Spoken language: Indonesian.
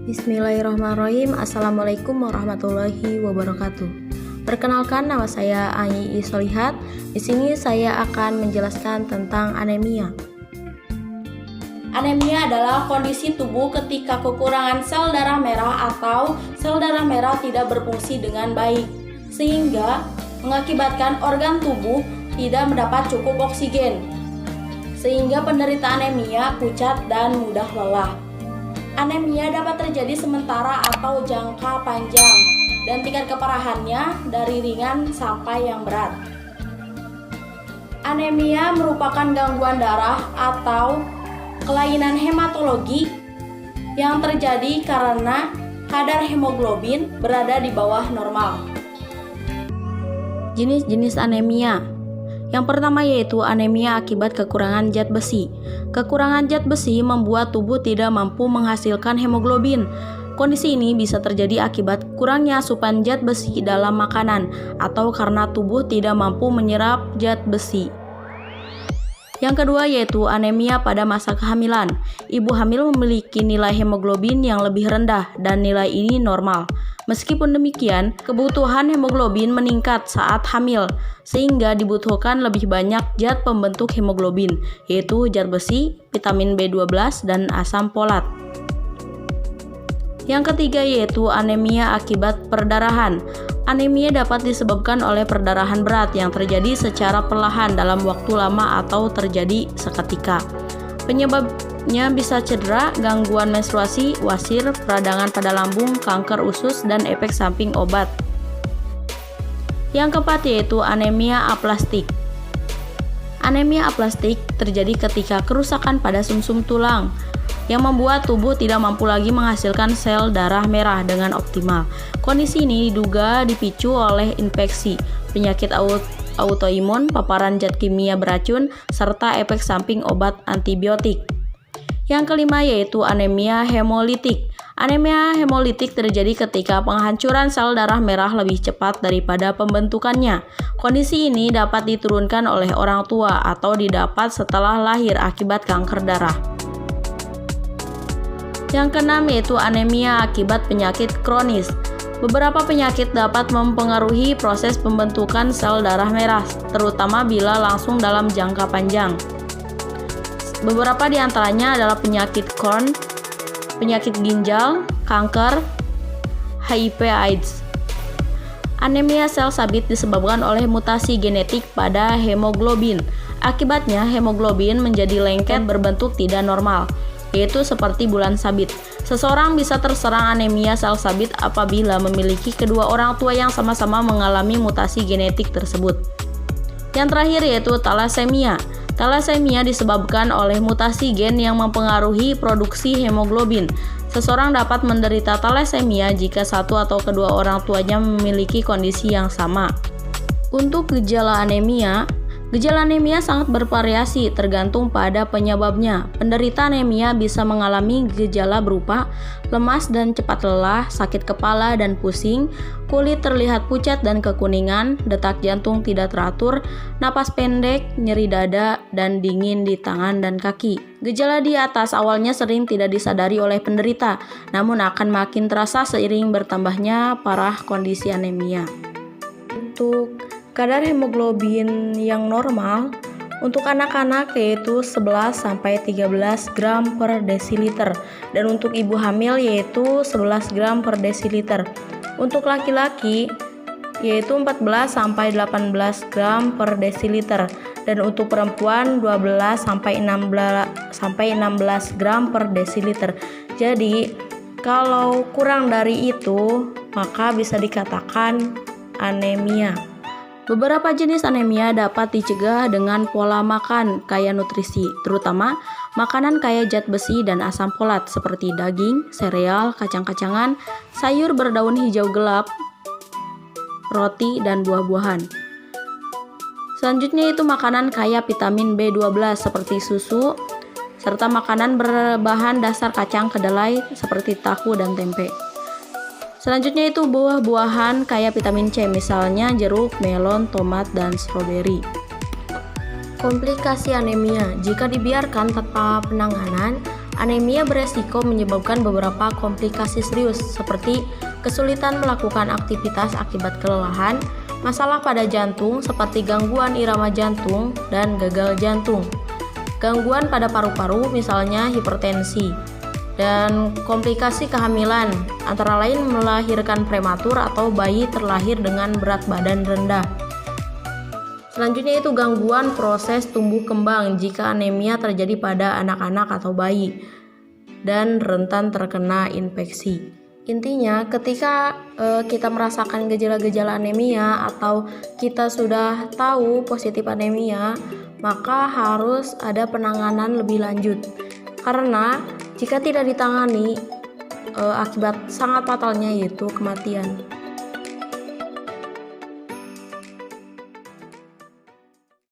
Bismillahirrahmanirrahim. Assalamualaikum warahmatullahi wabarakatuh. Perkenalkan, nama saya Ai Solihat. Di sini saya akan menjelaskan tentang anemia. Anemia adalah kondisi tubuh ketika kekurangan sel darah merah atau sel darah merah tidak berfungsi dengan baik, sehingga mengakibatkan organ tubuh tidak mendapat cukup oksigen, sehingga penderita anemia pucat dan mudah lelah. Anemia dapat terjadi sementara atau jangka panjang, dan tingkat keparahannya dari ringan sampai yang berat. Anemia merupakan gangguan darah atau kelainan hematologi yang terjadi karena kadar hemoglobin berada di bawah normal. Jenis-jenis anemia. Yang pertama yaitu anemia akibat kekurangan zat besi. Kekurangan zat besi membuat tubuh tidak mampu menghasilkan hemoglobin. Kondisi ini bisa terjadi akibat kurangnya asupan zat besi dalam makanan atau karena tubuh tidak mampu menyerap zat besi. Yang kedua yaitu anemia pada masa kehamilan. Ibu hamil memiliki nilai hemoglobin yang lebih rendah dan nilai ini normal. Meskipun demikian, kebutuhan hemoglobin meningkat saat hamil, sehingga dibutuhkan lebih banyak zat pembentuk hemoglobin, yaitu zat besi, vitamin B12, dan asam folat. Yang ketiga yaitu anemia akibat perdarahan. Anemia dapat disebabkan oleh perdarahan berat yang terjadi secara perlahan dalam waktu lama atau terjadi seketika. Penyebabnya bisa cedera, gangguan menstruasi, wasir, peradangan pada lambung, kanker usus, dan efek samping obat. Yang keempat yaitu anemia aplastik. Anemia aplastik terjadi ketika kerusakan pada sumsum tulang yang membuat tubuh tidak mampu lagi menghasilkan sel darah merah dengan optimal. Kondisi ini diduga dipicu oleh infeksi, penyakit autoimun, paparan zat kimia beracun, serta efek samping obat antibiotik. Yang kelima yaitu anemia hemolitik. Anemia hemolitik terjadi ketika penghancuran sel darah merah lebih cepat daripada pembentukannya. Kondisi ini dapat diturunkan oleh orang tua atau didapat setelah lahir akibat kanker darah. Yang keenam yaitu anemia akibat penyakit kronis. Beberapa penyakit dapat mempengaruhi proses pembentukan sel darah merah, terutama bila langsung dalam jangka panjang. Beberapa di antaranya adalah penyakit Crohn, penyakit ginjal, kanker, HIV/AIDS. Anemia sel sabit disebabkan oleh mutasi genetik pada hemoglobin. Akibatnya hemoglobin menjadi lengket berbentuk tidak normal, yaitu seperti bulan sabit. Seseorang bisa terserang anemia sel sabit apabila memiliki kedua orang tua yang sama-sama mengalami mutasi genetik tersebut. Yang terakhir yaitu talasemia. Talasemia disebabkan oleh mutasi gen yang mempengaruhi produksi hemoglobin. Seseorang dapat menderita talasemia jika satu atau kedua orang tuanya memiliki kondisi yang sama. Untuk gejala anemia sangat bervariasi tergantung pada penyebabnya. Penderita anemia bisa mengalami gejala berupa lemas dan cepat lelah, sakit kepala dan pusing, kulit terlihat pucat dan kekuningan, detak jantung tidak teratur, napas pendek, nyeri dada, dan dingin di tangan dan kaki. Gejala di atas awalnya sering tidak disadari oleh penderita, namun akan makin terasa seiring bertambahnya parah kondisi anemia. Untuk kadar hemoglobin yang normal untuk anak-anak yaitu 11-13 gram per desiliter dan untuk ibu hamil yaitu 11 gram per desiliter. Untuk laki-laki yaitu 14-18 gram per desiliter dan untuk perempuan 12-16 gram per desiliter. Jadi kalau kurang dari itu maka bisa dikatakan anemia. Beberapa jenis anemia dapat dicegah dengan pola makan kaya nutrisi, terutama makanan kaya zat besi dan asam folat seperti daging, sereal, kacang-kacangan, sayur berdaun hijau gelap, roti, dan buah-buahan. Selanjutnya itu makanan kaya vitamin B12 seperti susu, serta makanan berbahan dasar kacang kedelai seperti tahu dan tempe. Selanjutnya itu buah-buahan kaya vitamin C, misalnya jeruk, melon, tomat, dan stroberi. Komplikasi anemia, jika dibiarkan tanpa penanganan, Anemia beresiko menyebabkan beberapa komplikasi serius seperti kesulitan melakukan aktivitas akibat kelelahan, masalah pada jantung seperti gangguan irama jantung dan gagal jantung, gangguan pada paru-paru misalnya hipertensi, dan komplikasi kehamilan antara lain melahirkan prematur atau bayi terlahir dengan berat badan rendah. Selanjutnya itu gangguan proses tumbuh kembang jika anemia terjadi pada anak-anak atau bayi dan rentan terkena infeksi. Intinya ketika kita merasakan gejala-gejala anemia atau kita sudah tahu positif anemia, maka harus ada penanganan lebih lanjut. Karena jika tidak ditangani, akibat sangat fatalnya yaitu kematian.